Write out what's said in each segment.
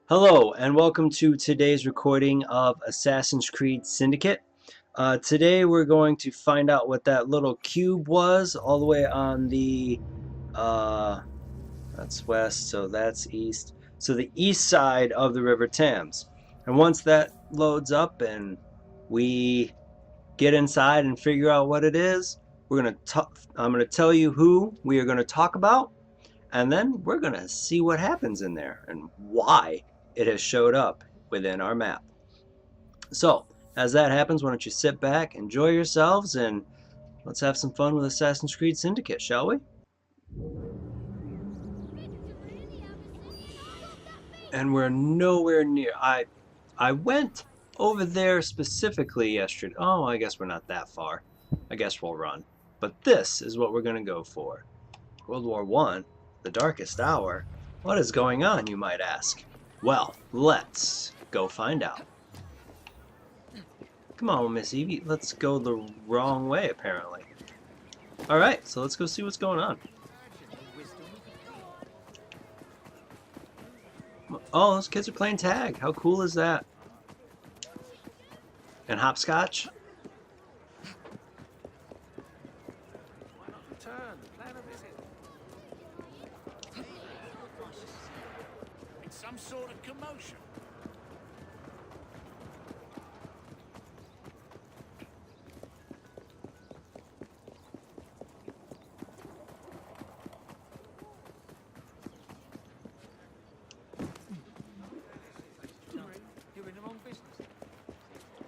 Hello and welcome to today's recording of Assassin's Creed Syndicate. Today we're going to find out what that little cube was all the way on the, that's west, so that's east. So the east side of the River Thames. And once that loads up and we get inside and figure out what it is, I'm gonna tell you who we are gonna talk about, and then we're going to see what happens in there and why it has showed up within our map. So, as that happens, why don't you sit back, enjoy yourselves, and let's have some fun with Assassin's Creed Syndicate, shall we? And we're nowhere near. I went over there specifically yesterday. Oh, I guess we're not that far. I guess we'll run. But this is what we're going to go for. World War I, the darkest hour. What is going on, you might ask? Well, let's go find out. Come on, Miss Evie, let's go the wrong way, apparently. Alright, so let's go see what's going on. Oh, those kids are playing tag. How cool is that? And hopscotch? It's some sort of commotion. You're in the wrong business.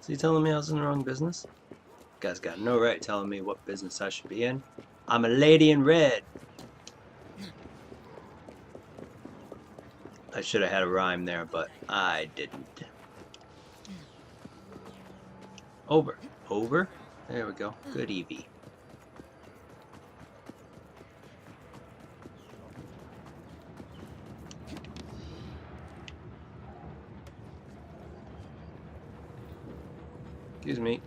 Is he telling me I was in the wrong business? Guy's got no right telling me what business I should be in. I'm a lady in red. I should have had a rhyme there, but I didn't. Over. Over? There we go. Good Evie. Excuse me.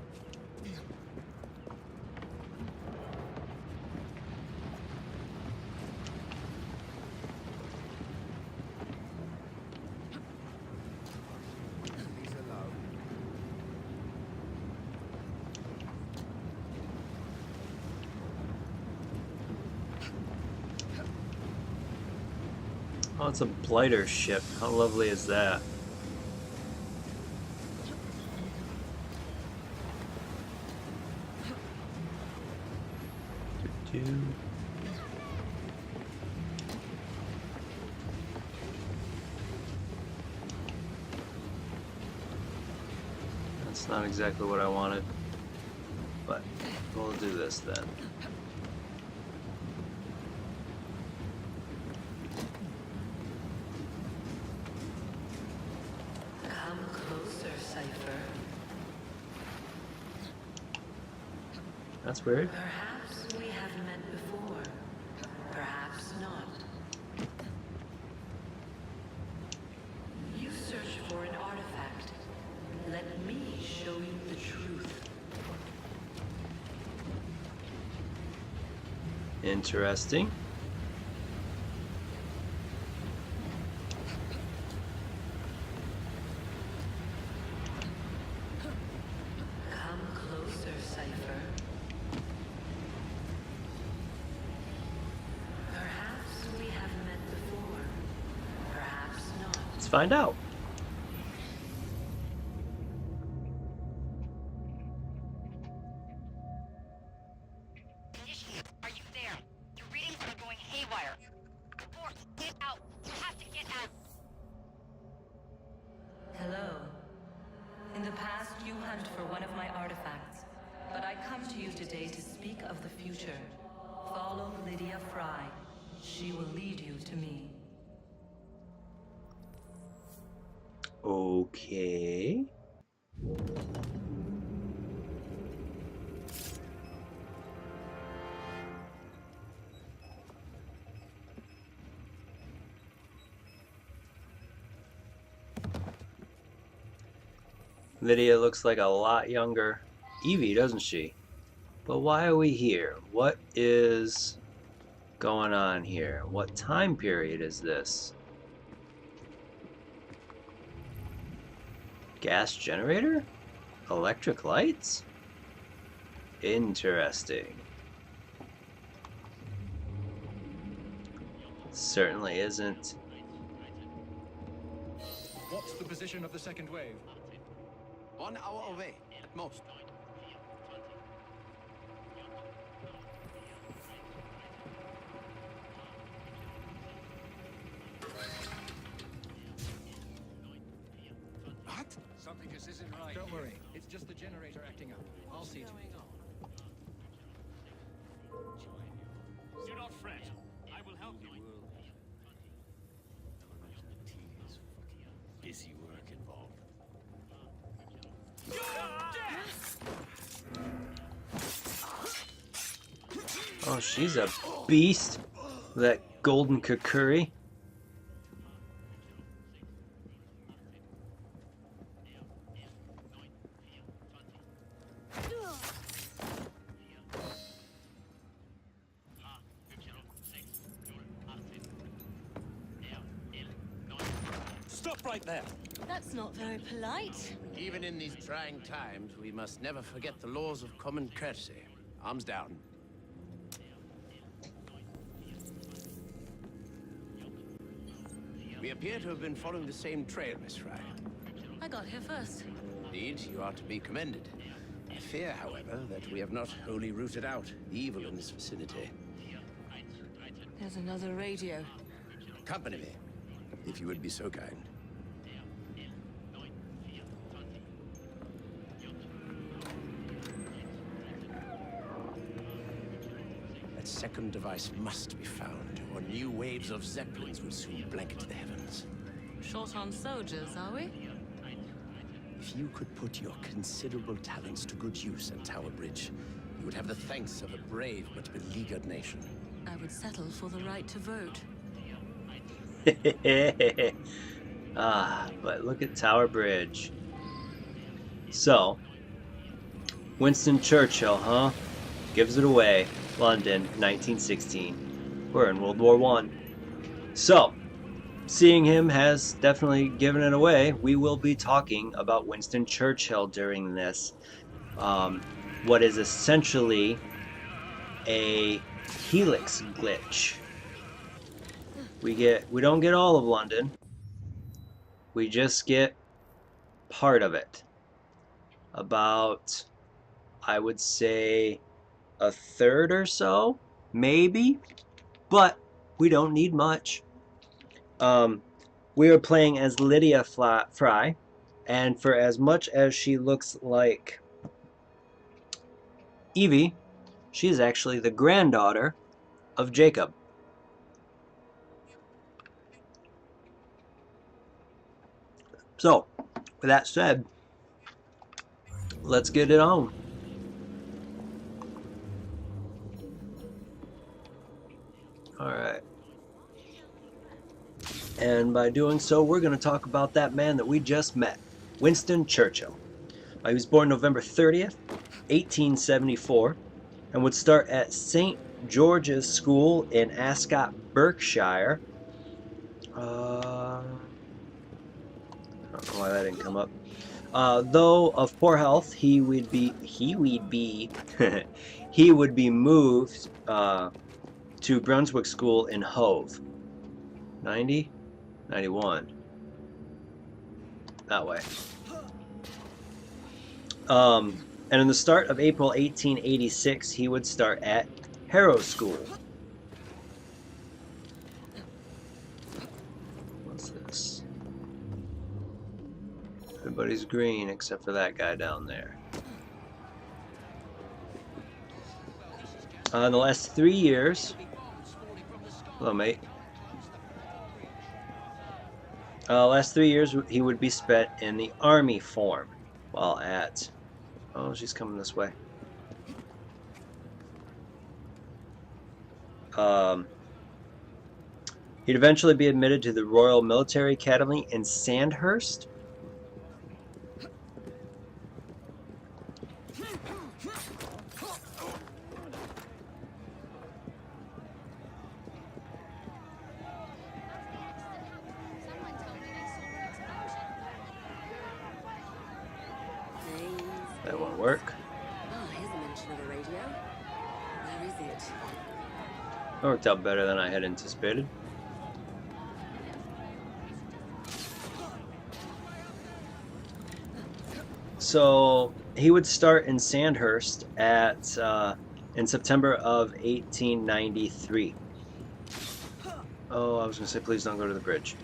Oh, it's a blighter ship. How lovely is that? That's not exactly what I wanted, but we'll do this then. Come closer, Cypher. That's weird. Perhaps we have met before. Perhaps not. You search for an artifact. Let me show you the truth. Interesting. Come closer, Cypher. Perhaps we have met before. Perhaps not. Let's find out. Are you there? Your readings are going haywire. Abort! Get out! You have to get out! Hello. In the past, you hunted for one of my artifacts, but I come to you today to speak of the future. Follow Lydia Fry. She will lead you to me. Okay. Lydia looks like a lot younger Evie, doesn't she? But why are we here? What is going on here? What time period is this? Gas generator? Electric lights? Interesting. Certainly isn't. What's the position of the second wave? 1 hour away, at most. What? Something just isn't right. Don't worry, it's just the generator acting up. I'll see to it. Do not fret. I will help you. Busy work involved. Oh, she's a beast. That golden Kakuri. Stop right there! That's not very polite. Even in these trying times, we must never forget the laws of common courtesy. Arms down. We appear to have been following the same trail, Miss Fry. I got here first. Indeed, you are to be commended. I fear, however, that we have not wholly rooted out evil in this vicinity. There's another radio. Accompany me, if you would be so kind. That second device must be found, or new waves of Zeppelins will soon blanket the heavens. Short on soldiers, are we? If you could put your considerable talents to good use at Tower Bridge, you would have the thanks of a brave but beleaguered nation. I would settle for the right to vote. But look at Tower Bridge. So, Winston Churchill, huh? Gives it away. London, 1916. We're in World War I. So, seeing him has definitely given it away. We will be talking about Winston Churchill during this. What is essentially a Helix glitch. We don't get all of London. We just get part of it. About, I would say, a third or so, maybe, but we don't need much. We are playing as Lydia Fry, and for as much as she looks like Evie, she is actually the granddaughter of Jacob. So, with that said, let's get it on. Alright. And by doing so, we're going to talk about that man that we just met, Winston Churchill. He was born November 30th, 1874, and would start at St. George's School in Ascot, Berkshire. I don't know why that didn't come up. Though of poor health, he would be moved to Brunswick School in Hove. 90, 91. That way. And in the start of April 1886, he would start at Harrow School. What's this? Everybody's green except for that guy down there. In the last 3 years... Hello, mate. Last 3 years he would be spent in the army form while at... Oh, she's coming this way. He'd eventually be admitted to the Royal Military Academy in Sandhurst. gonna work. Oh, here's a mention of a radio. Where is it? It worked out better than I had anticipated. So he would start in Sandhurst in September of 1893. Oh, I was going to say, please don't go to the bridge.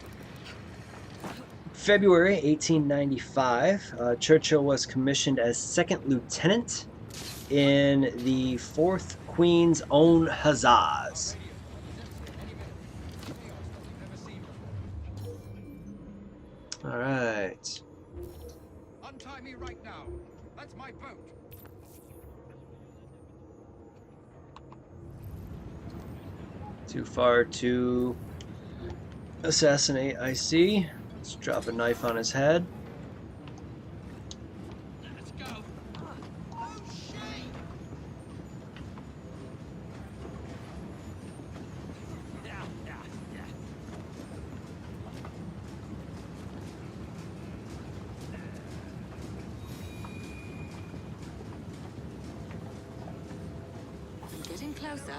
February 1895, Churchill was commissioned as second lieutenant in the 4th Queen's Own Hussars. All right. Untie me right now. That's my boat. Too far to assassinate, I see. Let's drop a knife on his head. Let's go. Oh, shit! I'm getting closer.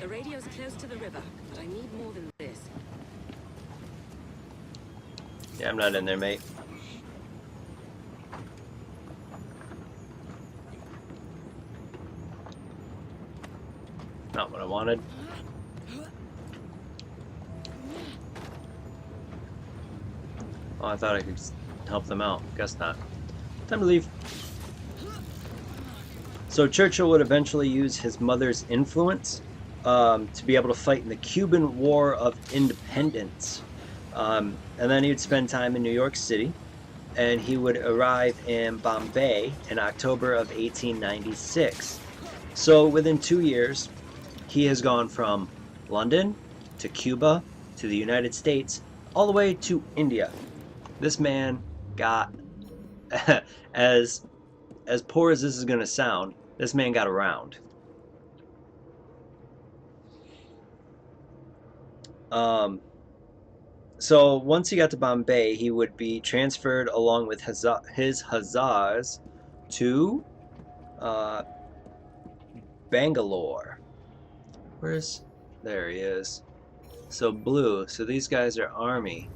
The radio's close to the river, but I need more than this. Yeah, I'm not in there, mate. Not what I wanted. Oh, I thought I could help them out. Guess not. Time to leave. So Churchill would eventually use his mother's influence to be able to fight in the Cuban War of Independence. And then he would spend time in New York City, and he would arrive in Bombay in October of 1896. So within 2 years, he has gone from London to Cuba to the United States, all the way to India. This man got, as poor as this is going to sound, this man got around. So once he got to Bombay, he would be transferred along with his hussars to Bangalore. There he is. So blue. So these guys are army.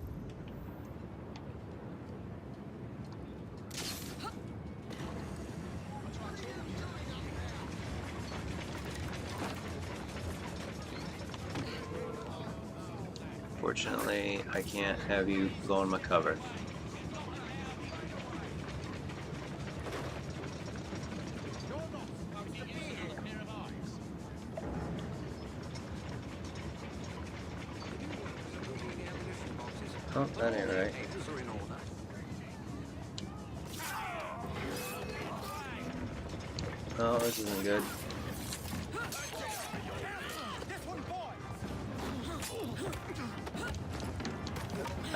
Fortunately, I can't have you go on my cover. Oh, that ain't right. Oh, this isn't good.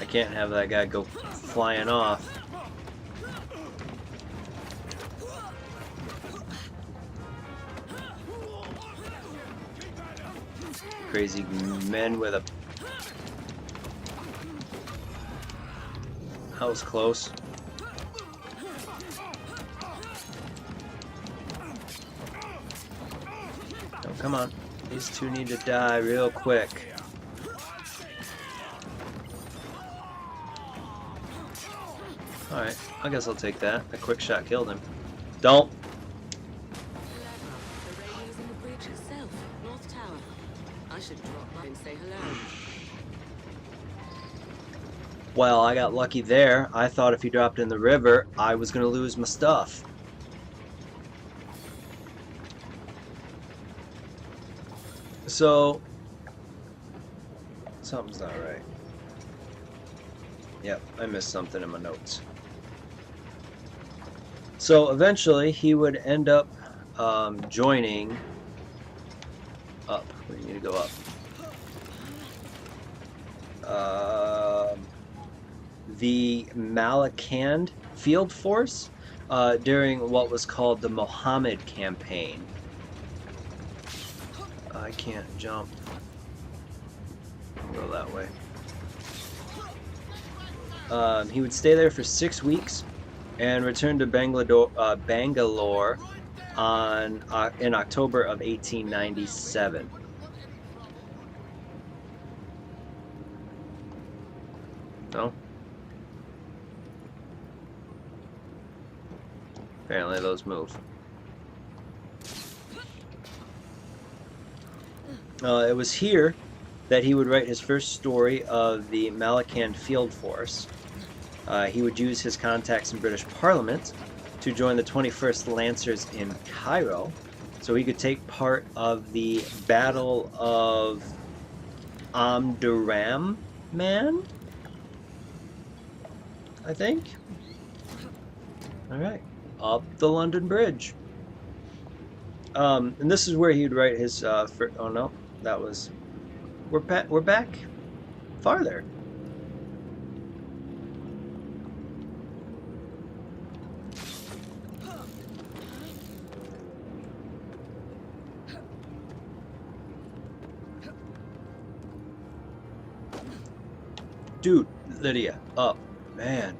I can't have that guy go flying off. Crazy men with a... That was close. Oh, come on. These two need to die real quick. Alright, I guess I'll take that. A quick shot killed him. Don't! The radio's in the bridge itself, North Tower. I should drop by and say hello. Well, I got lucky there. I thought if he dropped in the river, I was going to lose my stuff. So, something's not right. Yep, I missed something in my notes. So eventually he would end up joining up. We need to go up. The Malakand Field Force during what was called the Mohammed Campaign. I can't jump. I'll go that way. He would stay there for 6 weeks, and returned to Bangalore in October of 1897. No? Apparently those move. It was here that he would write his first story of the Malakand Field Force. He would use his contacts in British Parliament to join the 21st Lancers in Cairo, so he could take part of the Battle of Omdurman, I think. All right, up the London Bridge. And this is where he'd write his. Oh no, that was. We're back farther. Dude, Lydia, up, man.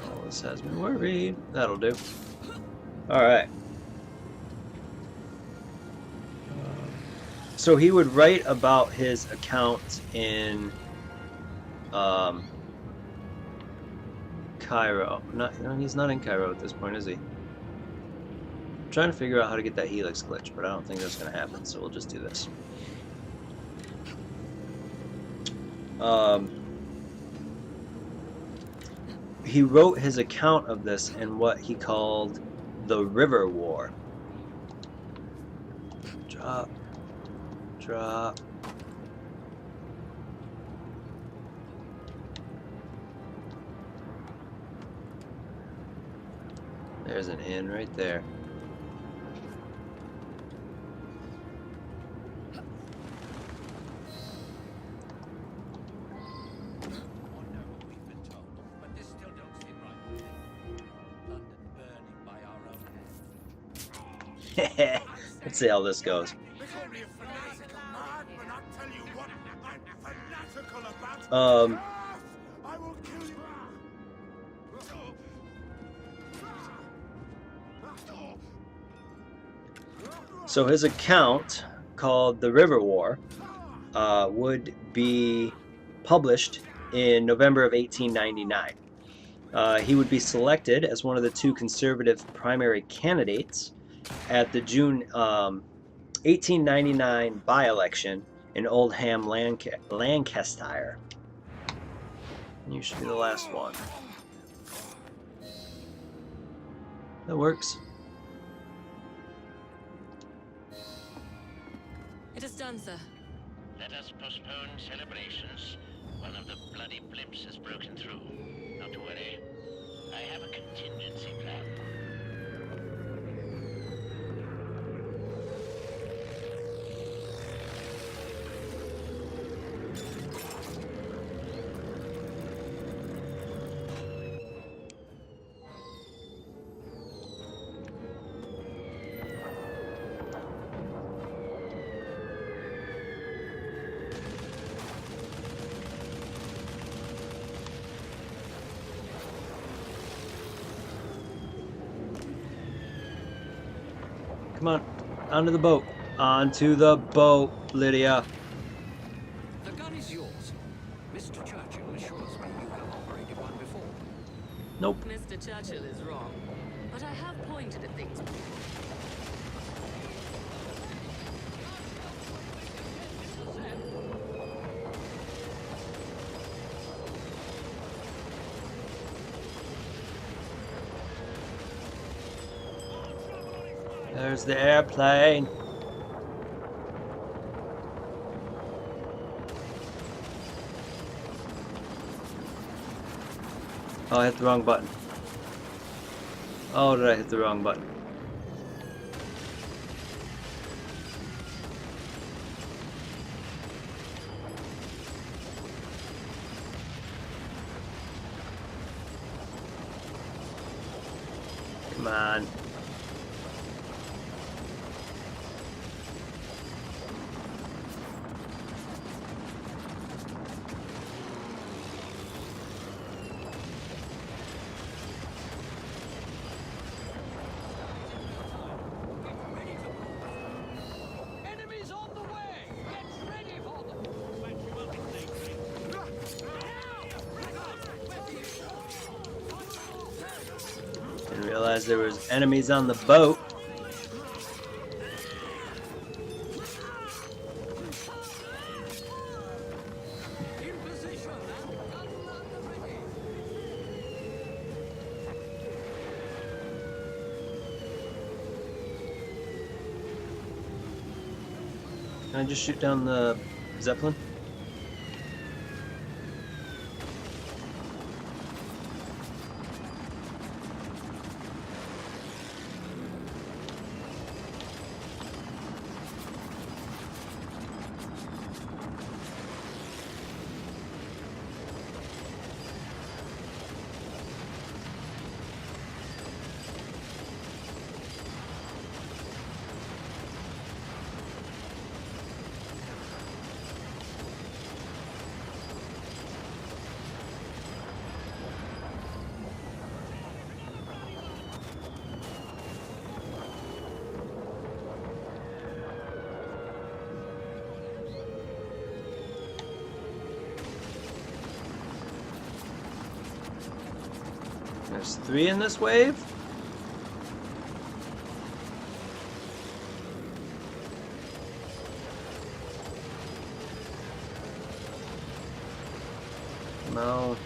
Oh, this has me worried. That'll do. All right. So he would write about his account in Cairo. No, he's not in Cairo at this point, is he? I'm trying to figure out how to get that Helix glitch, but I don't think that's going to happen, so we'll just do this. He wrote his account of this in what he called the River War. Drop. Drop. There's an inn right there. Let's see how this goes. So his account, called The River War, would be published in November of 1899. He would be selected as one of the two conservative primary candidates at the June 1899 by-election in Oldham, Lancashire. You should be the last one. That works. It is done, sir. Let us postpone celebrations. One of the bloody blimps has broken through. Not to worry. I have a contingency plan. Come on, onto the boat. Onto the boat, Lydia. The gun is yours. Mr. Churchill assures me you have operated one before. Nope. Mr. Churchill is wrong, but I have pointed at things. There's the airplane. Oh, I hit the wrong button. Oh, did I hit the wrong button? Come on. Enemies on the way! Get ready for them! Didn't realize there was enemies on the boat. In position and guns at the ready! Can I just shoot down the Zeppelin? There's 3 in this wave? No.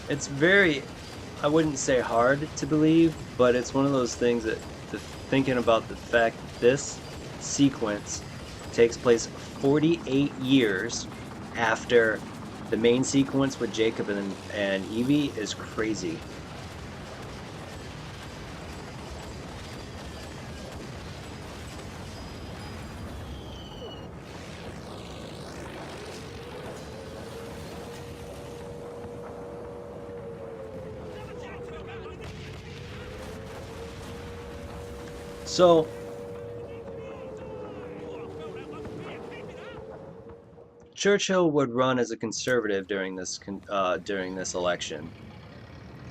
It's very, I wouldn't say hard to believe, but it's one of those things that thinking about the fact that this sequence takes place 48 years after the main sequence with Jacob and Evie is crazy. So, Churchill would run as a conservative during this election,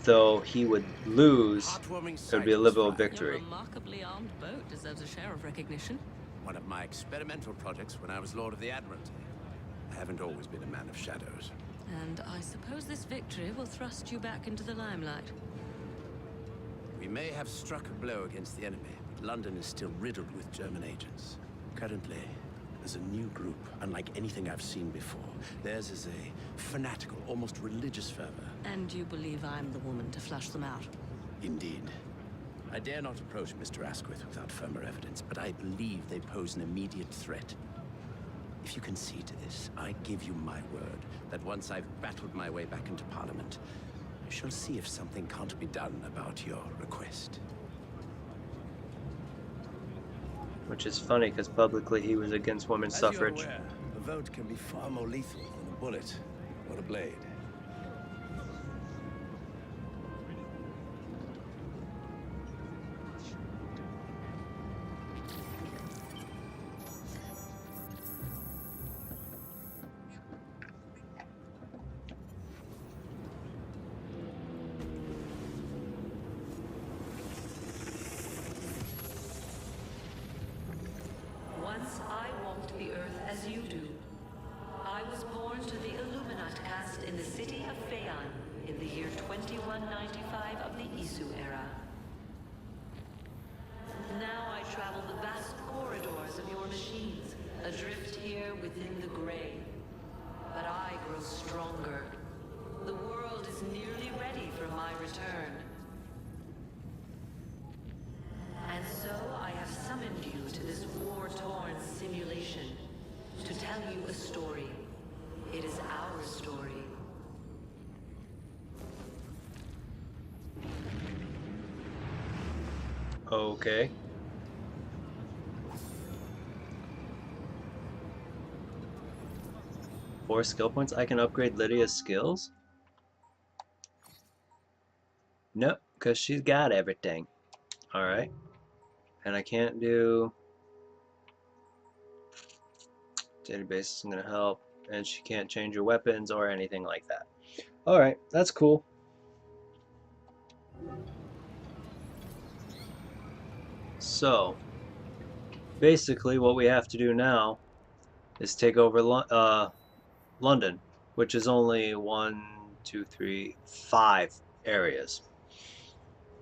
though he would lose. Heartwarming It sight, would be a Miss liberal Fry. Your victory. remarkably armed boat deserves a share of recognition. One of my experimental projects when I was Lord of the Admiralty. I haven't always been a man of shadows. And I suppose this victory will thrust you back into the limelight. We may have struck a blow against the enemy, but London is still riddled with German agents. Currently, there's a new group, unlike anything I've seen before. Theirs is a fanatical, almost religious fervor. And you believe I'm the woman to flush them out? Indeed. I dare not approach Mr. Asquith without firmer evidence, but I believe they pose an immediate threat. If you concede to this, I give you my word that once I've battled my way back into Parliament, I shall see if something can't be done about your request. Which is funny because publicly he was against women's suffrage. As you're aware, a vote can be far more lethal than a bullet or a blade. Once I walked the earth as you do. I was born to the Illuminat caste in the city of Phaon in the year 2195 of the Isu era. Now I travel the vast corridors of your machines, adrift here within the gray. But I grow stronger. The world is nearly ready for my return. And so I have summoned you to this war-torn simulation to tell you a story. It is our story. Okay. 4 skill points. I can upgrade Lydia's skills? Nope, because she's got everything. Alright. And I can't do... Database isn't going to help. And she can't change her weapons or anything like that. Alright, that's cool. So, basically what we have to do now is take over London, which is only 1, 2, 3, 5 areas.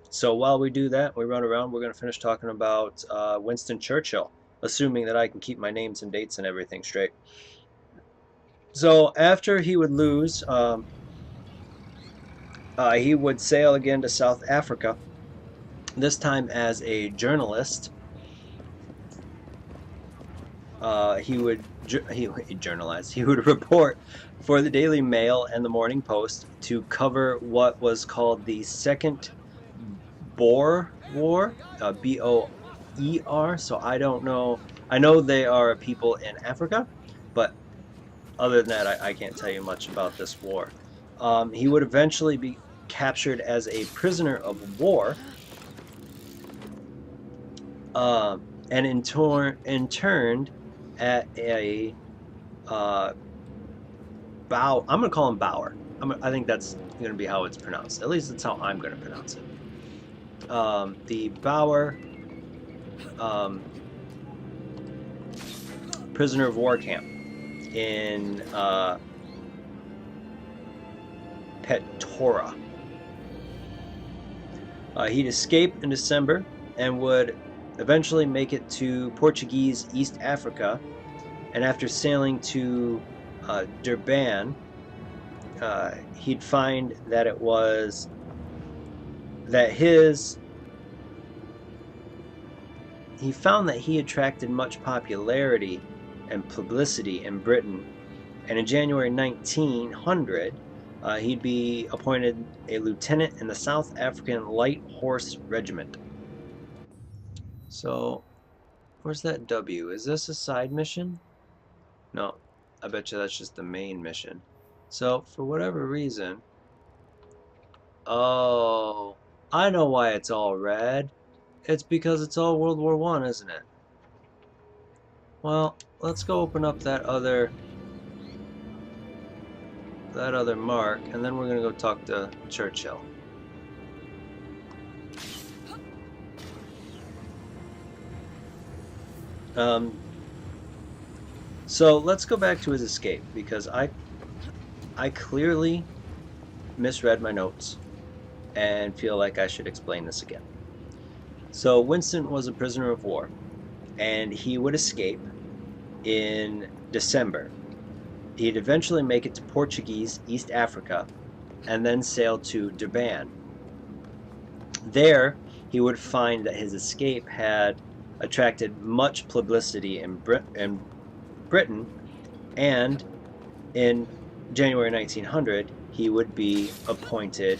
So while we do that, we run around, we're going to finish talking about Winston Churchill, assuming that I can keep my names and dates and everything straight. So after he would lose, he would sail again to South Africa, this time as a journalist. He would journalize. He would report for the Daily Mail and the Morning Post to cover what was called the Second Boer War, B-O-E-R. So I don't know. I know they are people in Africa, but other than that, I can't tell you much about this war. He would eventually be captured as a prisoner of war, and interned at a I'm gonna call him Bauer. I think that's gonna be how it's pronounced. At least that's how I'm gonna pronounce it. The Bauer prisoner of war camp in Pretoria. He'd escape in December and would eventually make it to Portuguese East Africa, and after sailing to Durban, he'd find that he found that he attracted much popularity and publicity in Britain, and in January 1900 he'd be appointed a lieutenant in the South African Light Horse Regiment. So, where's that W? Is this a side mission? No, I bet you that's just the main mission. So, for whatever reason... Oh, I know why it's all red. It's because it's all World War I, isn't it? Well, let's go open up that other mark, and then we're gonna go talk to Churchill. So let's go back to his escape, because I clearly misread my notes and feel like I should explain this again. So Winston was a prisoner of war, and he would escape in December. He'd eventually make it to Portuguese East Africa and then sail to Durban. There, he would find that his escape had attracted much publicity in Britain, and in January 1900, he would be appointed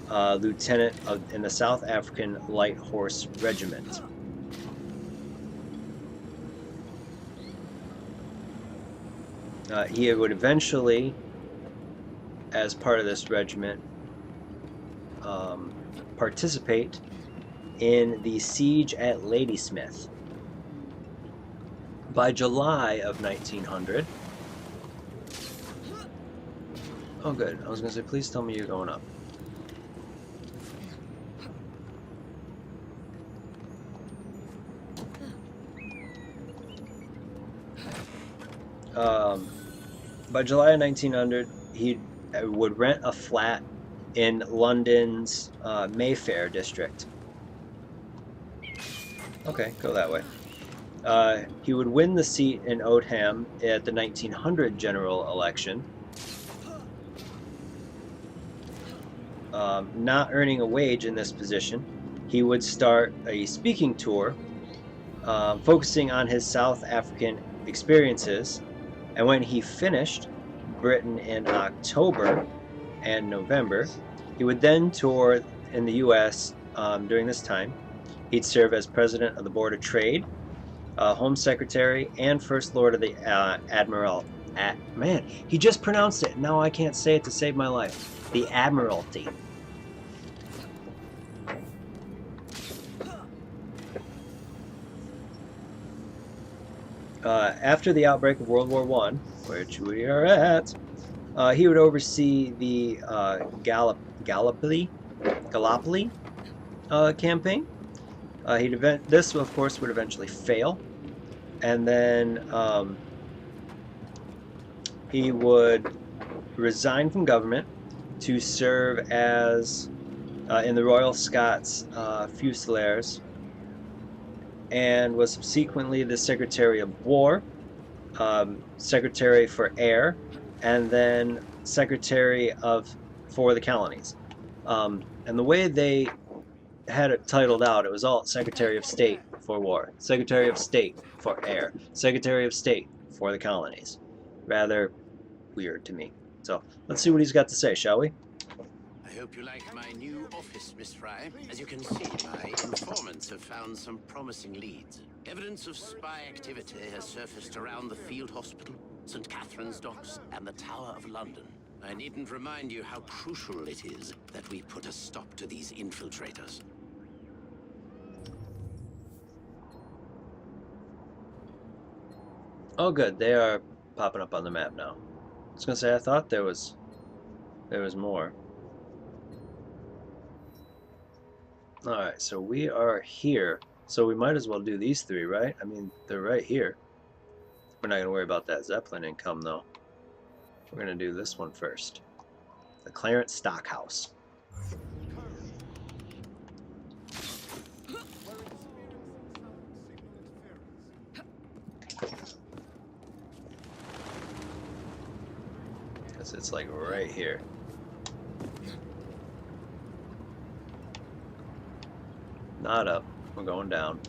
lieutenant in the South African Light Horse Regiment. He would eventually, as part of this regiment, participate in the siege at Ladysmith. By July of 1900... Oh good, I was going to say, please tell me you're going up. By July of 1900, he would rent a flat in London's Mayfair district. Okay, go that way. He would win the seat in Oldham at the 1900 general election. Not earning a wage in this position, he would start a speaking tour focusing on his South African experiences, and when he finished Britain in October and November, he would then tour in the US during this time. He'd serve as president of the Board of Trade, Home Secretary, and First Lord of the Man, he just pronounced it. Now I can't say it to save my life. The Admiralty. After the outbreak of World War I, which we are at, he would oversee the Gallipoli campaign. This, of course, would eventually fail, and then he would resign from government to serve as in the Royal Scots Fusiliers, and was subsequently the Secretary of War, Secretary for Air, and then Secretary for the Colonies. And the way they had it titled out, it was all Secretary of State for War, Secretary of State for Air, Secretary of State for the Colonies. Rather weird to me. So let's see what he's got to say, shall we? I hope you like my new office, Miss Fry. As you can see, my informants have found some promising leads. Evidence of spy activity has surfaced around the field hospital, St. Catherine's Docks, and the Tower of London. I needn't remind you how crucial it is that we put a stop to these infiltrators. Oh good, they are popping up on the map now. I was gonna say, I thought there was more. Alright, so we are here. So we might as well do these three, right? I mean, they're right here. We're not gonna worry about that Zeppelin income though. We're gonna do this one first. The Clarence Stockhouse. Because it's like right here. Not up. We're going down.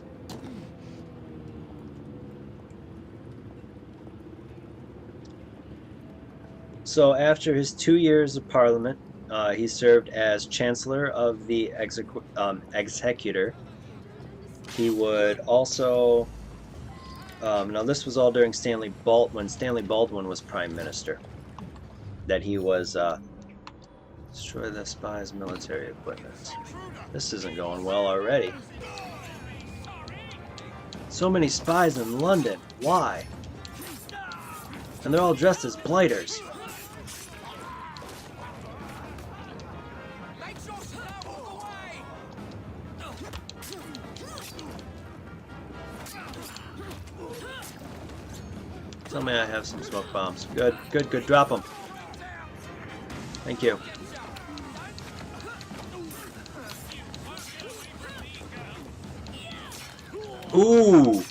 So after his 2 years of Parliament, he served as Chancellor of the Executor. He would also... now this was all during when Stanley Baldwin was Prime Minister. That he was... destroy the spies' military equipment. This isn't going well already. So many spies in London. Why? And they're all dressed as blighters. Tell me I have some smoke bombs. Good, good, good. Drop them. Thank you. Ooh!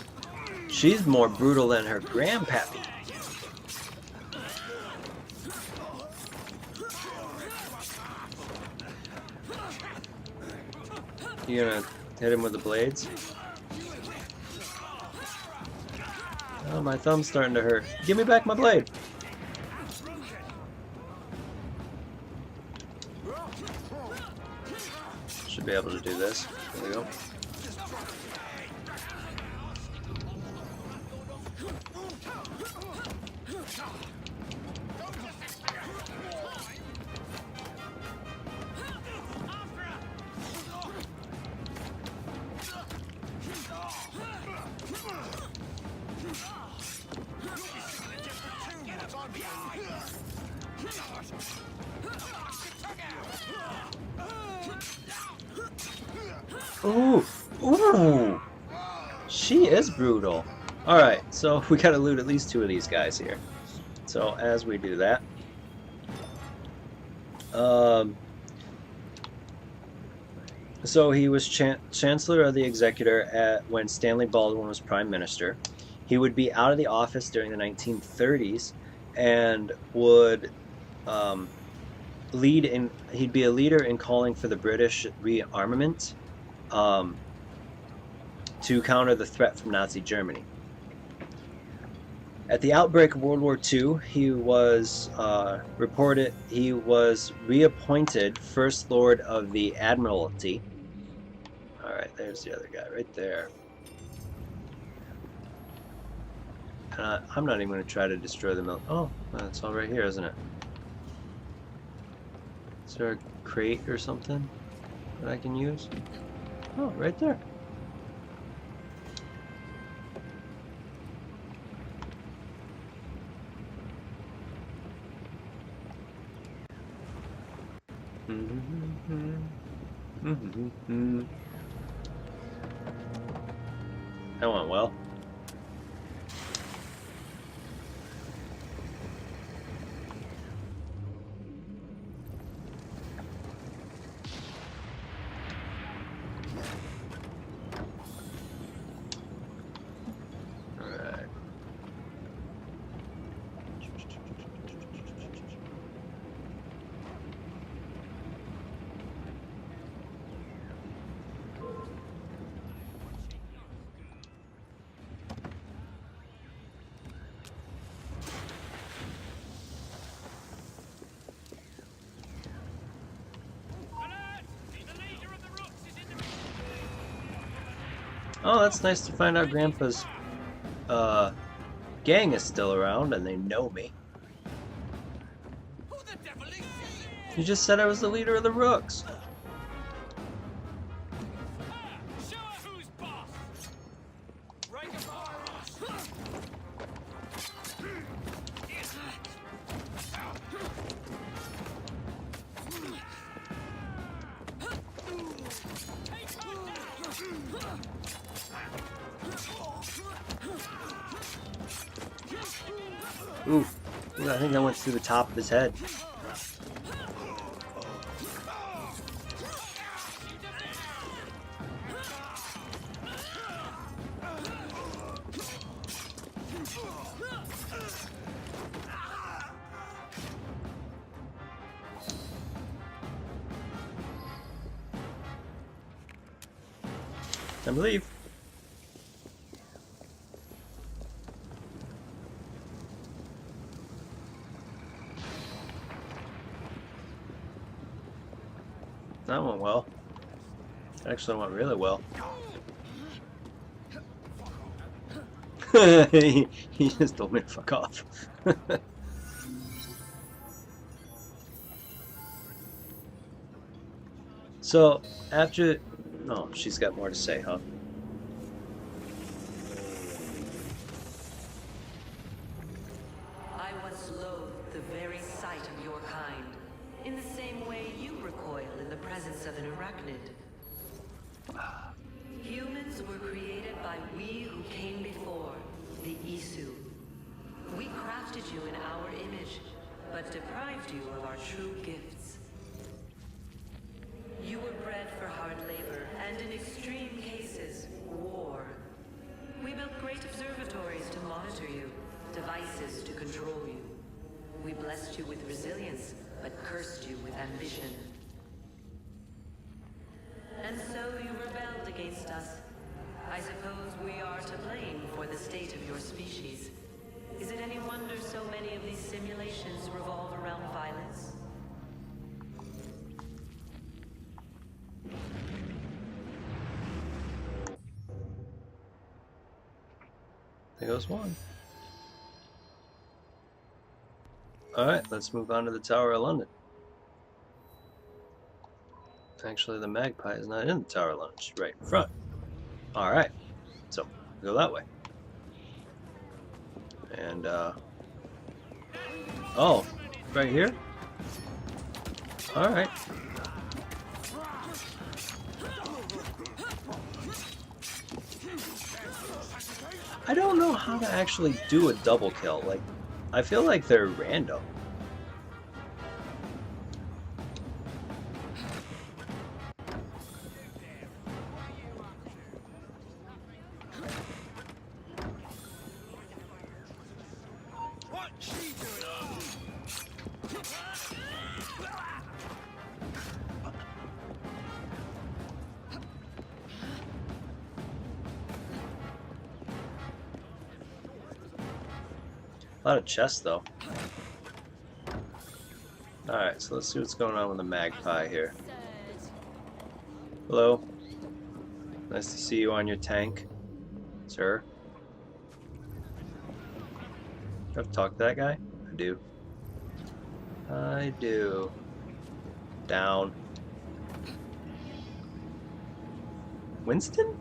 She's more brutal than her grandpappy. You gonna hit him with the blades? Oh, my thumb's starting to hurt. Give me back my blade. Should be able to do this. There we go. Ooh, ooh, she is brutal. All right, so we gotta loot at least 2 of these guys here. So as we do that, so he was Chancellor of the Executor when Stanley Baldwin was Prime Minister. He would be out of the office during the 1930s and would he'd be a leader in calling for the British rearmament to counter the threat from Nazi Germany. At the outbreak of World War II, he was reappointed First Lord of the Admiralty. Alright, there's the other guy right there. I'm not even going to try to destroy the mill. Oh, well, it's all right here, isn't it? Is there a crate or something that I can use? Oh, right there. That went well. Alright. Oh, that's nice to find out Grandpa's gang is still around and they know me. Who the devil is this? You just said I was the leader of the Rooks. Show her who's boss. Right Oof. Ooh, I think I went through the top of his head. I believe. That went well. It actually went really well. he just told me to fuck off. So, after... Oh, she's got more to say, huh? I once loathed the very sight of your kind, in the same way you recoil in the presence of an arachnid. Humans were created by we who came before, the Isu. We crafted you in our image, but deprived you of our true gifts. You were bred for hard labor, and in extreme cases, war. We built great observatories to monitor you, devices to control you. We blessed you with resilience, but cursed you with ambition. And so you rebelled against us. I suppose we are to blame for the state of your species. Is it any wonder so many of these simulations revolve around violence? There goes one. Alright, let's move on to the Tower of London. Actually, the Magpie is not in the Tower of London. She's right in front. Alright, so go that way. And, oh, right here? Alright. I don't know how to actually do a double kill. Like, I feel like they're random. A lot of chests, though. Alright, so let's see what's going on with the Magpie here. Hello. Nice to see you on your tank, sir. I have to talk to that guy? I do. I do. Down. Winston?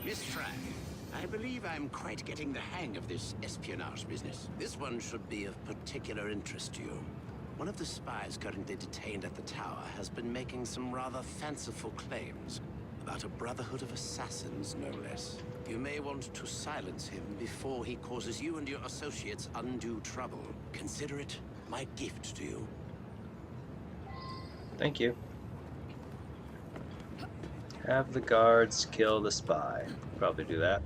Miss Fry, I believe I'm quite getting the hang of this espionage business. This one should be of particular interest to you. One of the spies currently detained at the tower has been making some rather fanciful claims about a brotherhood of assassins, no less. You may want to silence him before he causes you and your associates undue trouble. Consider it my gift to you. Thank you. Have the guards kill the spy. Probably do that.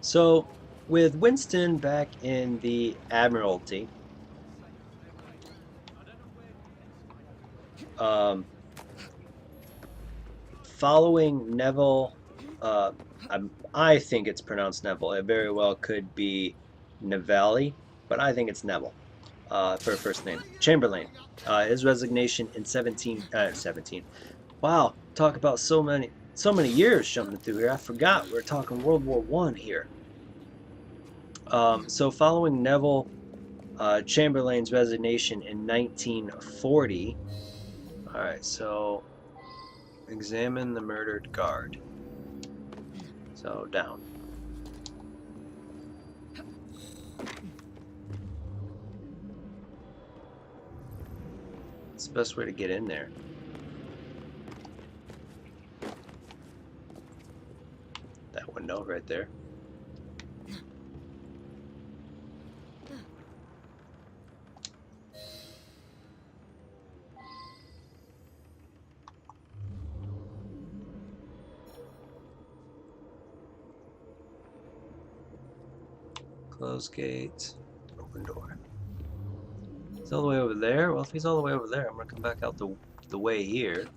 So, with Winston back in the Admiralty, following Neville, I think it's pronounced Neville. It very well could be Nevali, but I think it's Neville for a first name. Chamberlain. His resignation in 17. Wow, talk about so many years jumping through here. I forgot we're talking World War I here. So following Neville Chamberlain's resignation in 1940. All right, so examine the murdered guard. So down. It's the best way to get in there. That window right there. Close gate, open door. He's all the way over there. Well, if he's all the way over there, I'm gonna come back out the way here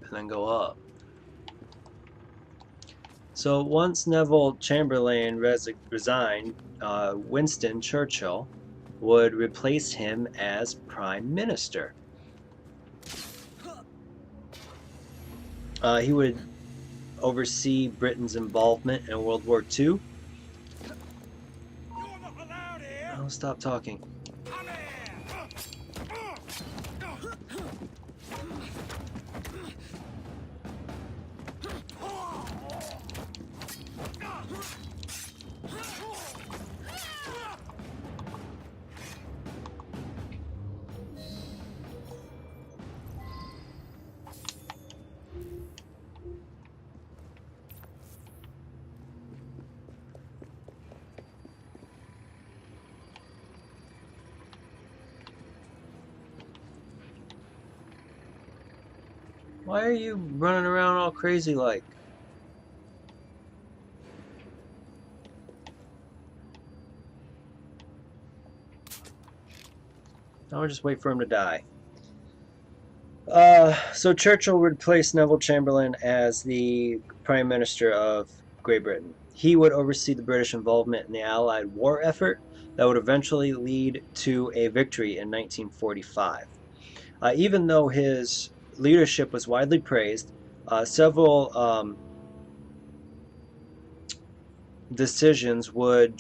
and then go up. So once Neville Chamberlain resigned, Winston Churchill would replace him as Prime Minister. He would oversee Britain's involvement in World War II. I'll stop talking. Why are you running around all crazy like? I'll just wait for him to die. So Churchill would replace Neville Chamberlain as the Prime Minister of Great Britain. He would oversee the British involvement in the Allied war effort that would eventually lead to a victory in 1945. Even though his leadership was widely praised, several decisions would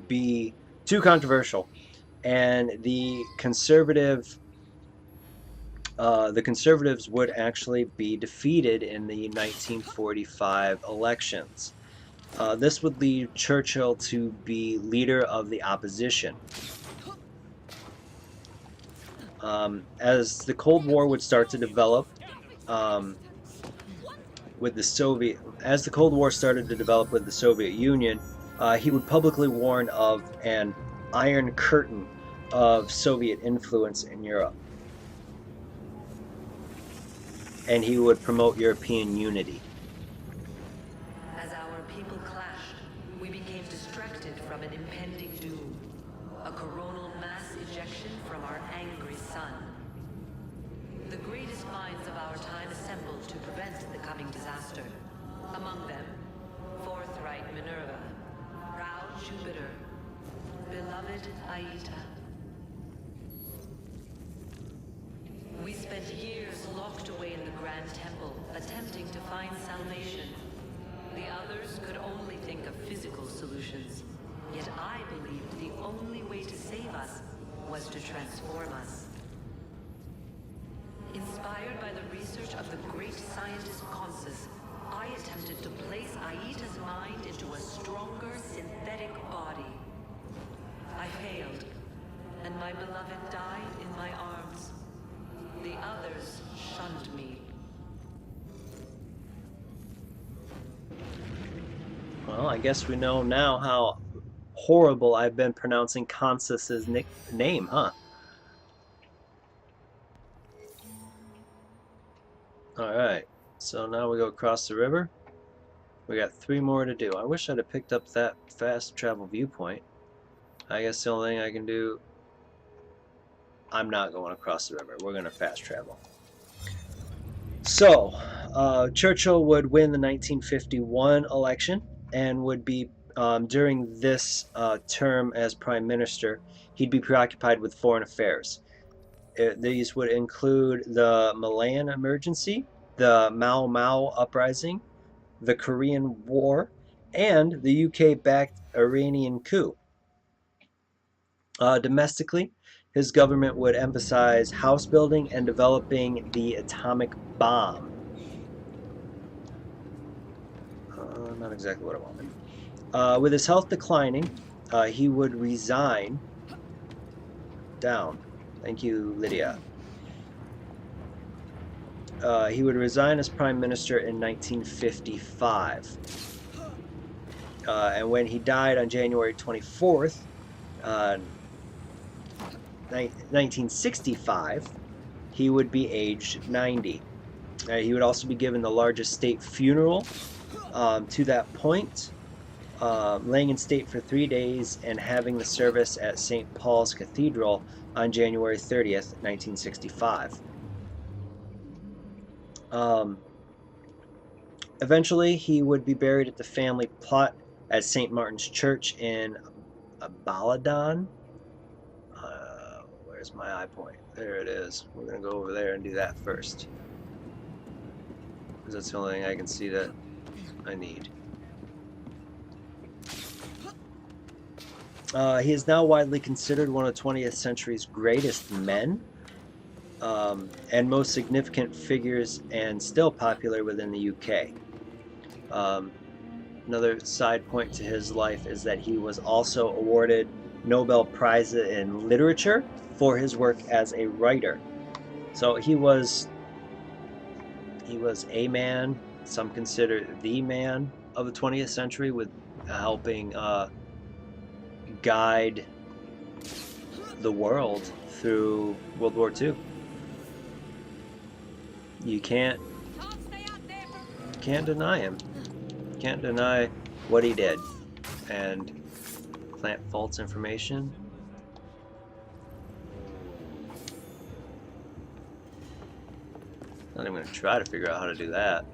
be too controversial, and the Conservatives would actually be defeated in the 1945 elections. This would lead Churchill to be leader of the opposition. As the Cold War would start to develop, as the Cold War started to develop with the Soviet Union, he would publicly warn of an Iron Curtain of Soviet influence in Europe, and he would promote European unity. As our people clashed, we became distracted from an impending doom. A coronal mass ejection from our angry sun. The greatest minds of our time assembled to prevent the coming disaster. Among them, forthright Minerva, proud Jupiter, beloved Aita. We spent years locked away in the Grand Temple, attempting to find salvation. The other Others could only think of physical solutions. Yet I believed the only way to save us was to transform us. Inspired by the research of the great scientist Consus, I attempted to place Aita's mind into a stronger synthetic body. I failed, and my beloved died in my arms. The others shunned me. Well, I guess we know now how horrible I've been pronouncing Consus's name, huh? Alright, so now we go across the river. We got 3 more to do. I wish I'd have picked up that fast travel viewpoint. I guess the only thing I can do... I'm not going across the river. We're going to fast travel. So, Churchill would win the 1951 election and would be, during this term as Prime Minister, he'd be preoccupied with foreign affairs. These would include the Malayan emergency, the Mau Mau uprising, the Korean War, and the UK-backed Iranian coup. Domestically, his government would emphasize house building and developing the atomic bomb. Not exactly what I wanted. With his health declining, he would resign. Down. Thank you, Lydia. He would resign as Prime Minister in 1955. And when he died on January 24th, 1965, he would be aged 90. He would also be given the largest state funeral to that point, laying in state for 3 days and having the service at St. Paul's Cathedral on January 30th, 1965. Eventually, he would be buried at the family plot at St. Martin's Church in Baladan. Where's my eye point? There it is. We're going to go over there and do that first, because that's the only thing I can see that I need. He is now widely considered one of the 20th century's greatest men and most significant figures, and still popular within the UK. Another side point to his life is that he was also awarded Nobel Prize in Literature for his work as a writer. So he was a man, some consider the man of the 20th century, with helping guide the world through World War II. You can't deny him. Can't deny what he did. And plant false information. Not even going to try to figure out how to do that.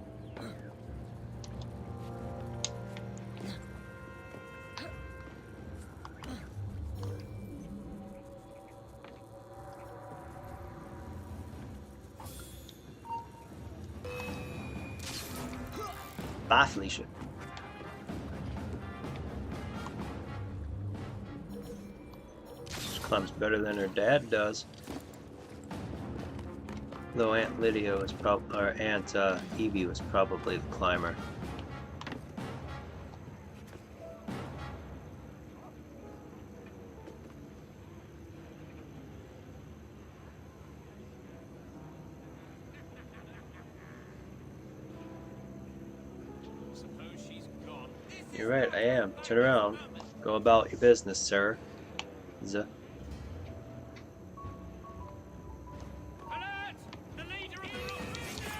Bye, Felicia. She climbs better than her dad does. Though Aunt Lydia was Aunt Evie was probably the climber. You're right, I am. Turn around. Go about your business, sir.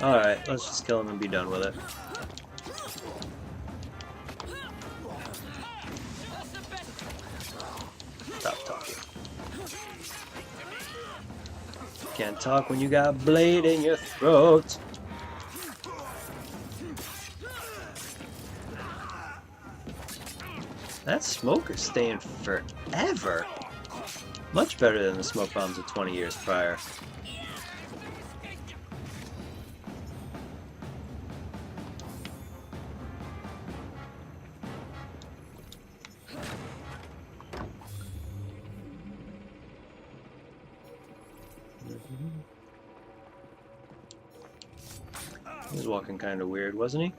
Alright, let's just kill him and be done with it. Stop talking. Can't talk when you got a blade in your throat. That smoke is staying forever. Much better than the smoke bombs of 20 years prior. He was walking kind of weird, wasn't he?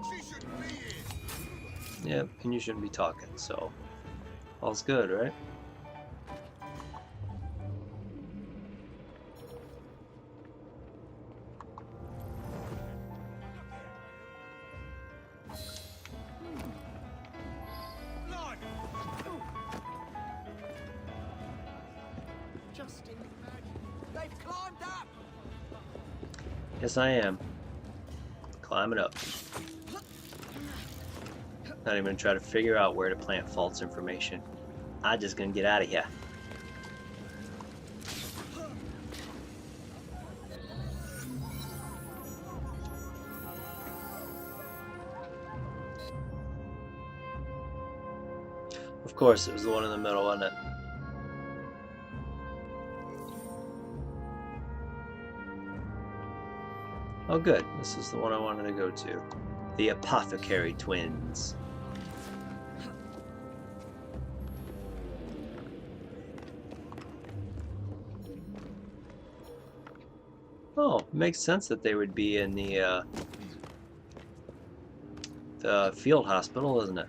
She shouldn't be here. Yep, and you shouldn't be talking, so all's good, right? Lord! Just imagine. They've climbed up! Yes, I am. Climbing up. Not even gonna try to figure out where to plant false information. I'm just gonna get out of here. Of course, it was the one in the middle, wasn't it? Oh good, this is the one I wanted to go to. The Apothecary Twins. Oh, makes sense that they would be in the field hospital, isn't it?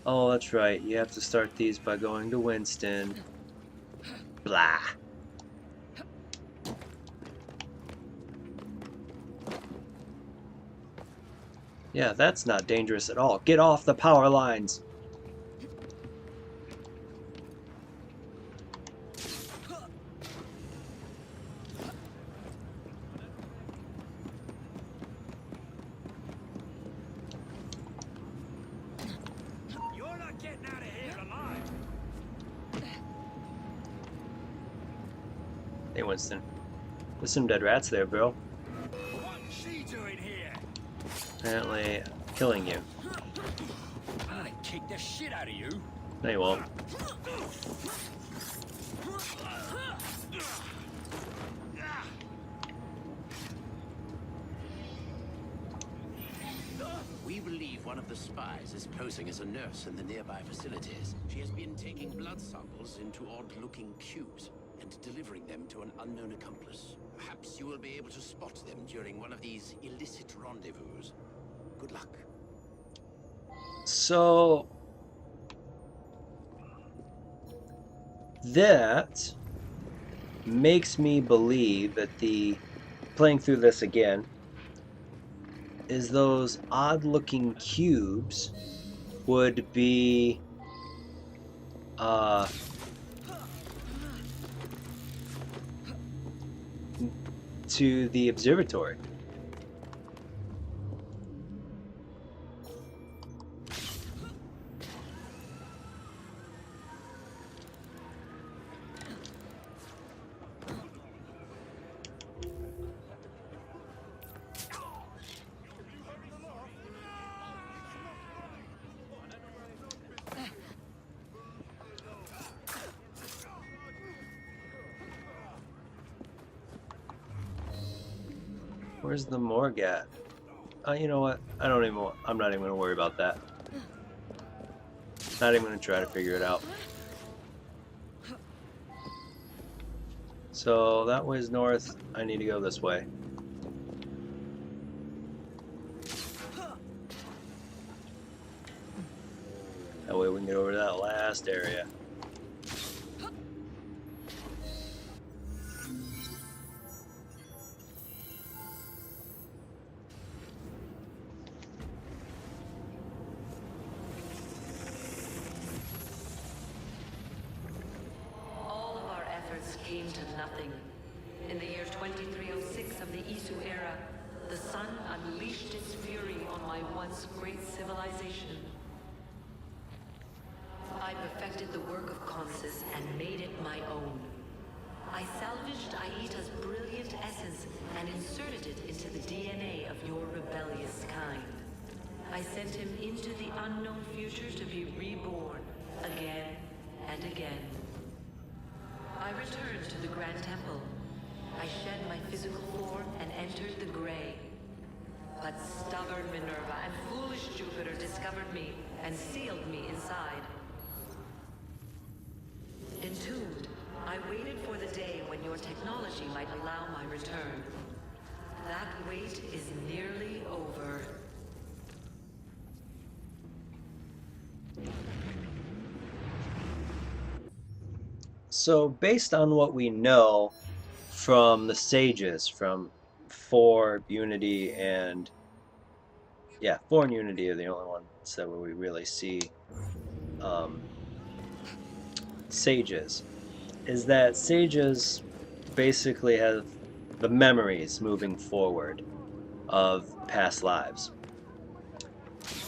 Oh, that's right. You have to start these by going to Winston. Blah. Yeah, that's not dangerous at all. Get off the power lines. You're not getting out of here alive. Hey, Winston. There's some dead rats there, bro. What's she doing here? Apparently killing you. I kick the shit out of you. No, you won't. We believe one of the spies is posing as a nurse in the nearby facilities. She has been taking blood samples into odd-looking cubes and delivering them to an unknown accomplice. Perhaps you will be able to spot them during one of these illicit rendezvous. Good luck. So that makes me believe that playing through this again is those odd-looking cubes would be to the observatory. Where's the morgue at? You know what? I'm not even gonna worry about that. Not even gonna try to figure it out. So that way's north. I need to go this way. That way we can get over to that last area. All of our efforts came to nothing. In the year 2306 of the Isu era, the sun unleashed its fury on my once great civilization. I perfected the work of Consus and made it my own. I salvaged Aita's brilliant essence and inserted it into the DNA of your rebellious kind. I sent him into the unknown future to be reborn again and again. I returned to the Grand Temple, I shed my physical form and entered the gray. But stubborn Minerva and foolish Jupiter discovered me and sealed me inside. Entombed, I waited for the day when your technology might allow my return. That wait is nearly over. So, based on what we know from the sages, from 4, Unity, and yeah, 4 and Unity are the only ones that where we really see um, sages, is that sages basically have the memories moving forward of past lives.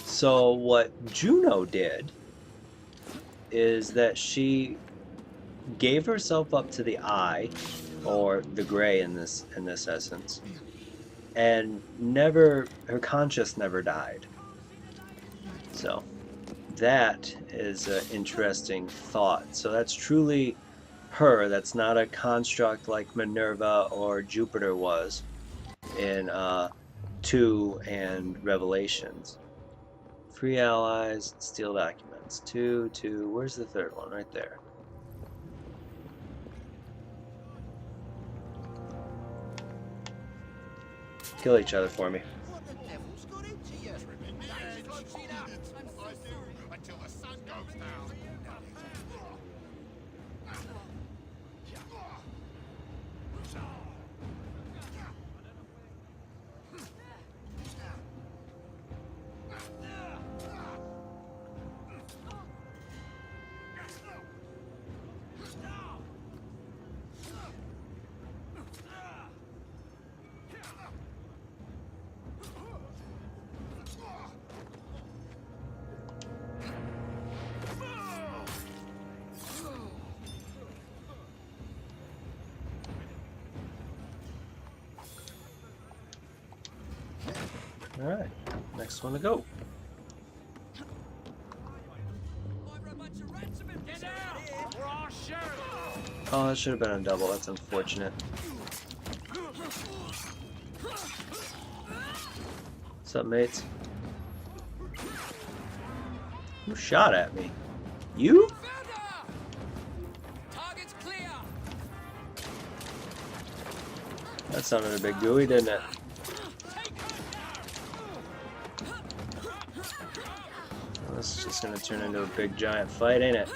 So what Juno did is that she gave herself up to the eye, or the gray in this essence, and her conscience never died. So that is an interesting thought. So that's truly her. That's not a construct like Minerva or Jupiter was in 2 and Revelations. Free allies, steal documents. 2, 2. Where's the third one? Right there. Kill each other for me. What the devil's got into you? I do, until the sun goes down. Alright, next one to go. Oh, that should have been a double. That's unfortunate. What's up, mates? Who shot at me? You? That sounded a bit gooey, didn't it? This is just gonna turn into a big giant fight, ain't it?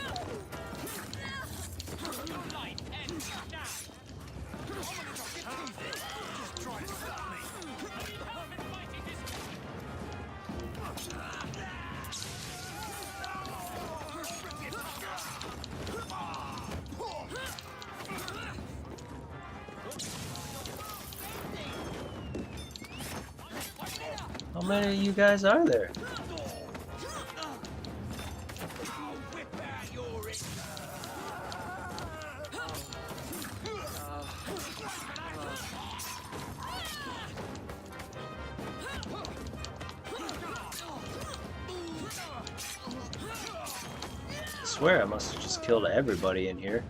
How many of you guys are there? I swear I must have just killed everybody in here.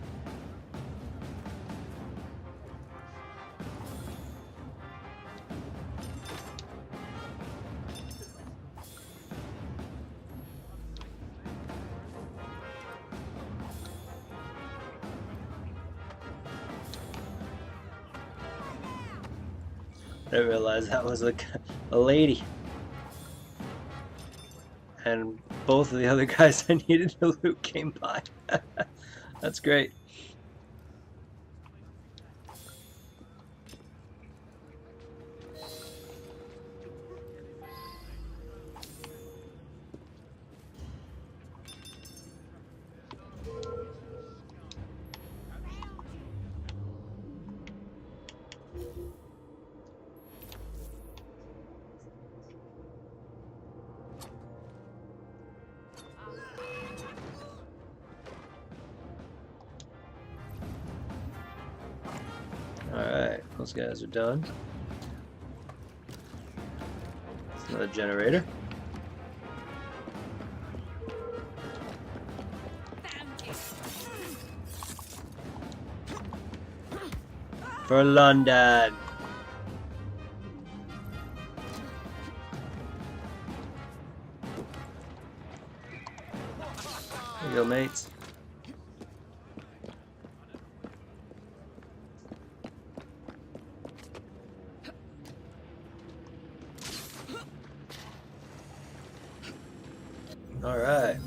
I didn't realize that was a lady. And both of the other guys I needed to loot came by. That's great. Alright, those guys are done. It's another generator. For London. There you go, mates. All right.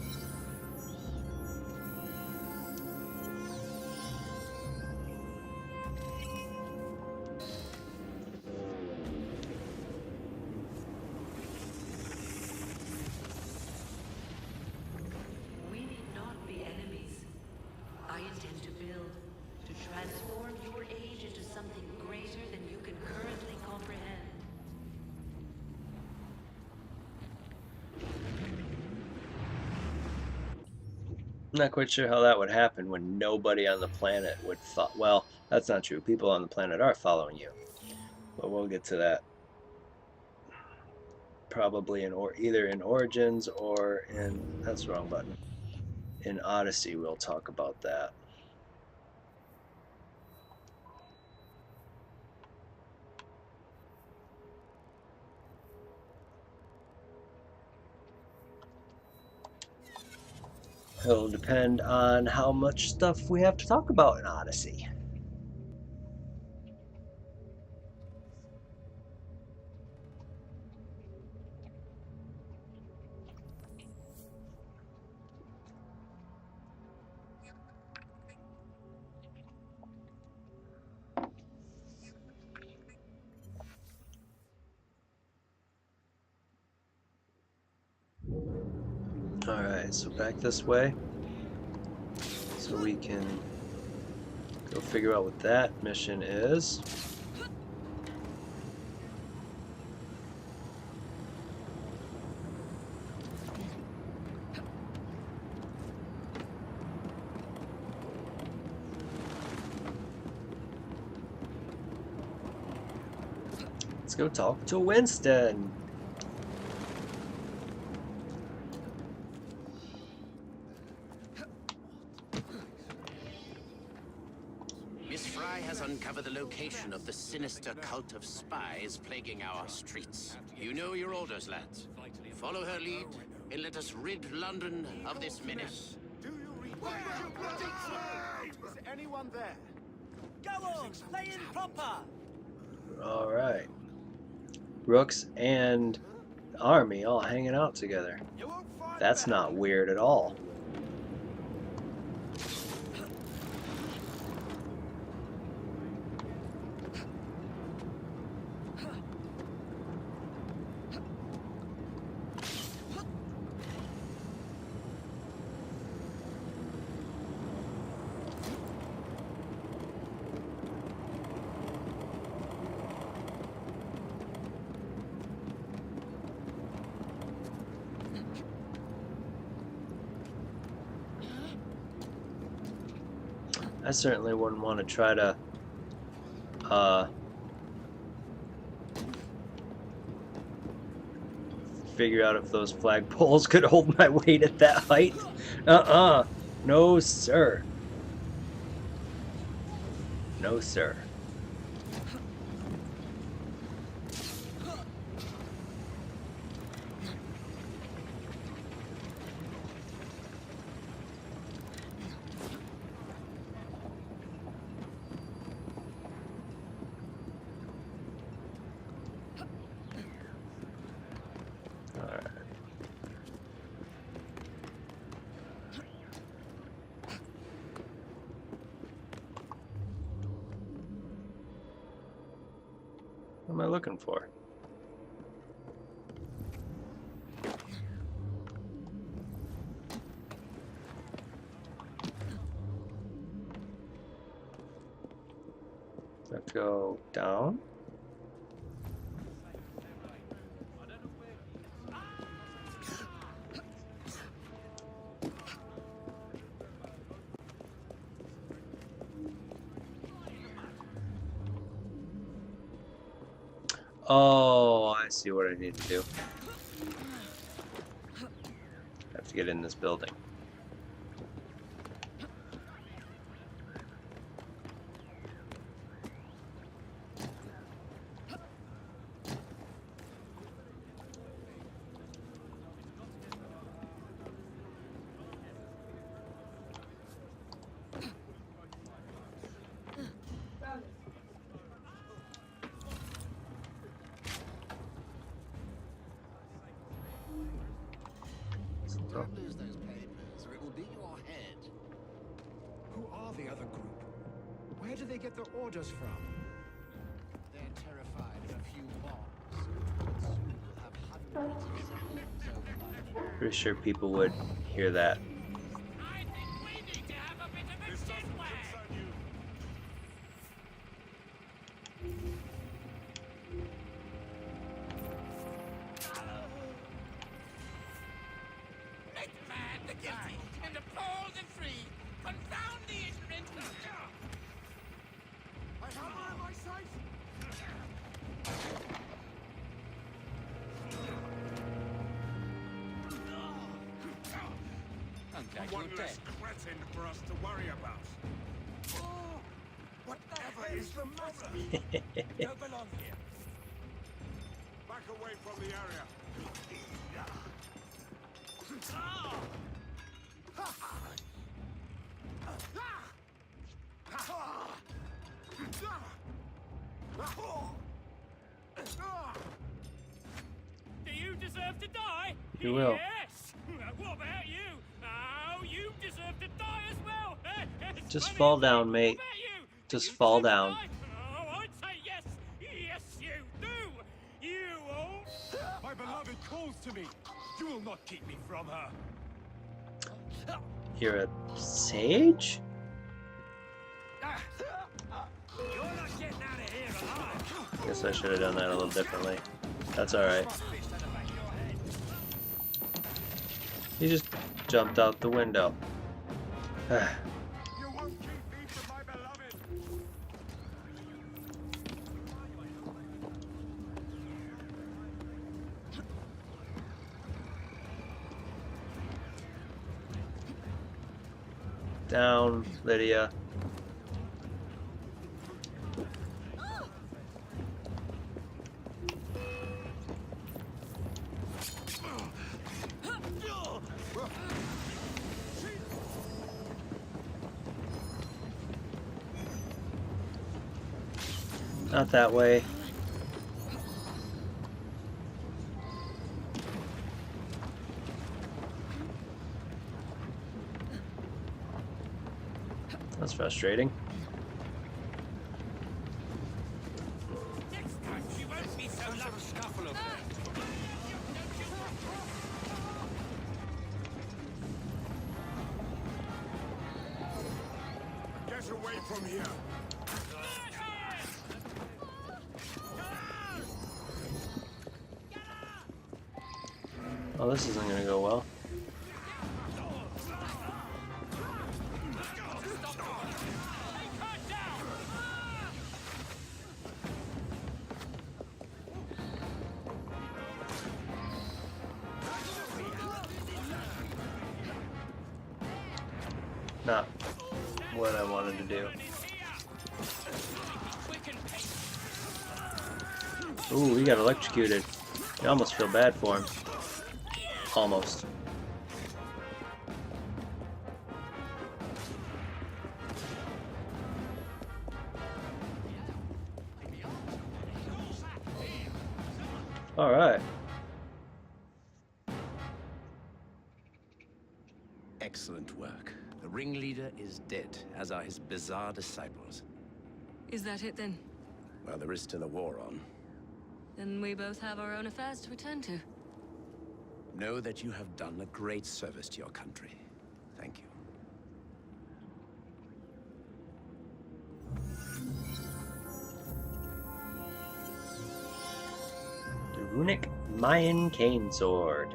We need not be enemies. I intend to build, to transform your age into something greater than you can currently comprehend. I'm not quite sure how that would happen when nobody on the planet would follow. Well, that's not true. People on the planet are following you. But we'll get to that. Probably in either in Origins or in that's the wrong button. In Odyssey, we'll talk about that. It'll depend on how much stuff we have to talk about in Odyssey. Alright, so back this way. So we can go figure out what that mission is. Let's go talk to Winston. Miss Fry has uncovered the location of the sinister cult of spies plaguing our streets. You know your orders, lads. Follow her lead, and let us rid London of this menace. Do you read? Is anyone there? Go on, play in proper. Alright. Rooks and the army all hanging out together. That's not weird at all. I certainly wouldn't want to try to figure out if those flagpoles could hold my weight at that height. No, sir. No, sir. What am I looking for? Let's go down. Oh, I see what I need to do. I have to get in this building. are the other group? Where do they get their orders from? They're terrified of a few bombs. Soon we'll have hundreds of civilians overrun. Pretty sure people would hear that. I think we need to have a bit of a chinwag. Make mad the guilty and appall the free. Confound the ignorant. I have her in my sight! I'm glad One you're dead. less cretin for us to worry about. Oh, whatever is the matter? Don't belong here. Back away from the area. Do you deserve to die? You will. Yes. What about you? Oh, you deserve to die as well. Just fall down, mate. What about you? Just You fall deserve to down. die? Oh, I'd say yes. Yes, you do. You all. My beloved calls to me. You will not keep me from her. You're a sage? You're not getting out of here alive. Guess I should have done that a little differently. That's alright. Fist to the back of your head. He just jumped out the window. You won't keep me from my beloved. Down, Lydia. Not that way. That's frustrating. Next time she won't be so lucky. Scuffle up there. Get away from here. Oh, this isn't gonna go well. Not what I wanted to do. Ooh, he got electrocuted. I almost feel bad for him. Almost. All right. Excellent work. The ringleader is dead, as are his bizarre disciples. Is that it then? Well, there is still a war on. Then we both have our own affairs to attend to. Know that you have done a great service to your country. Thank you. The runic Mayan cane sword.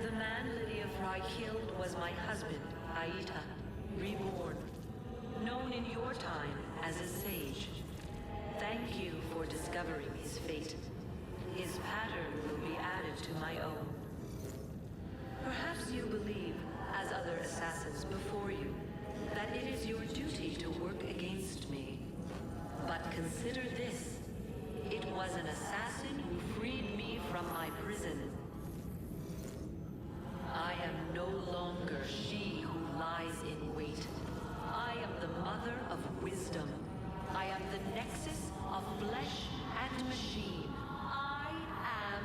The man Lydia Fry killed was my husband, Aita, reborn. Known in your time as a sage. Thank you for discovering his fate. His pattern will be added to my own. Perhaps you believe, as other assassins before you, that it is your duty to work against me. But consider this. It was an assassin who freed me from my prison. I am no longer she who lies in wait. I am the mother of wisdom. I am the nexus of flesh and machine. I am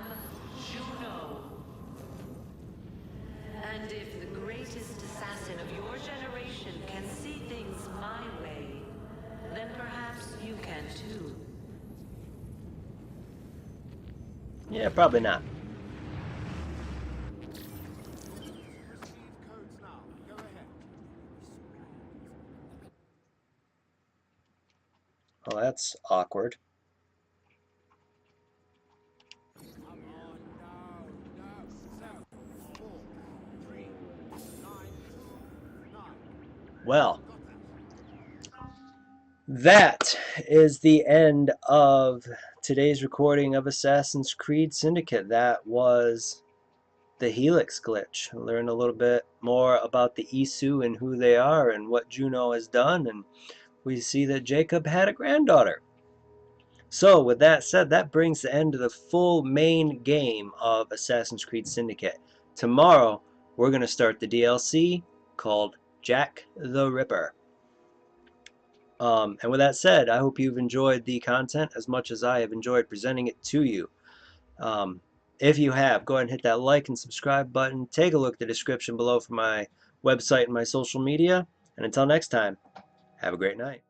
Yeah, probably not. Receive codes now. Go ahead. Well, that's awkward. Come on, no. 7, 4, 3, 9, 9. Well, Got that. that is the end of today's recording of Assassin's Creed Syndicate. That was the Helix glitch. Learn a little bit more about the Isu and who they are and what Juno has done, and we see that Jacob had a granddaughter. So with that said, that brings the end to the full main game of Assassin's Creed Syndicate. Tomorrow, we're going to start the DLC called Jack the Ripper. And with that said, I hope you've enjoyed the content as much as I have enjoyed presenting it to you. If you have, go ahead and hit that like and subscribe button. Take a look at the description below for my website and my social media. And until next time, have a great night.